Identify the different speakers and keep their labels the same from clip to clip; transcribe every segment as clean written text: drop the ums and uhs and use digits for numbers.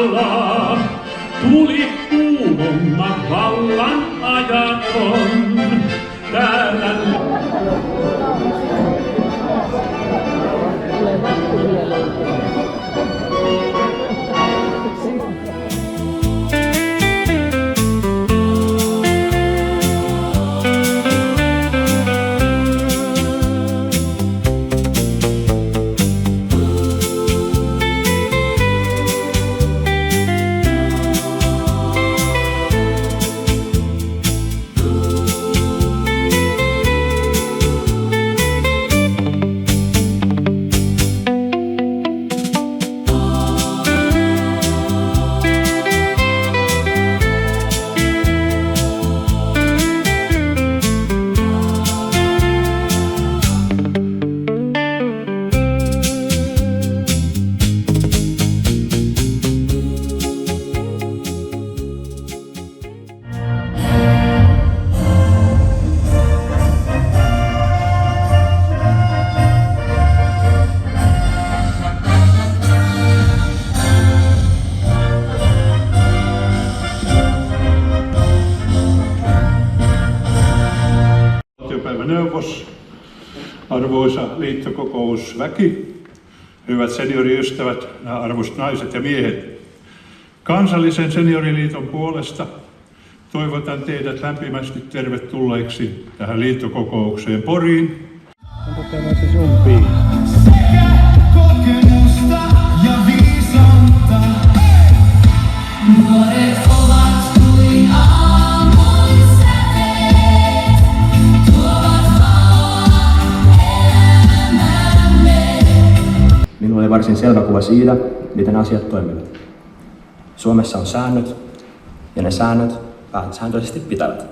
Speaker 1: ohjelmalla tuli kuumemmat vallan ajat on täällä.
Speaker 2: Neuvos, arvoisa liittokokousväki, hyvät senioriystävät, arvoisat naiset ja miehet. Kansallisen senioriliiton puolesta toivotan teidät lämpimästi tervetulleiksi tähän liittokokoukseen Poriin.
Speaker 3: Onko tämä se sun biisi?
Speaker 4: Minulla oli varsin selvä kuva siitä, miten asiat toimivat. Suomessa on säännöt, ja ne säännöt pääsääntöisesti pitävät.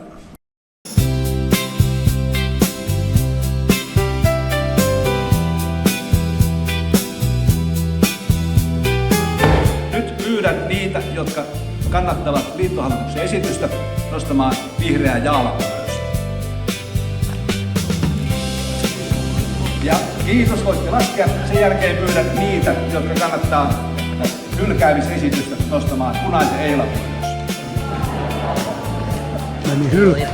Speaker 5: Nyt pyydän niitä, jotka kannattavat liittohallituksen esitystä, nostamaan vihreää jaalapua ylös. Ja kiitos, voitte laskea. Sen jälkeen pyydän niitä, jotka kannattaa hylkäämisesitystä, nostamaan punaisen eilapun ylös.
Speaker 3: Meni hylkä.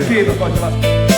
Speaker 5: Kiitos, voitte laskea.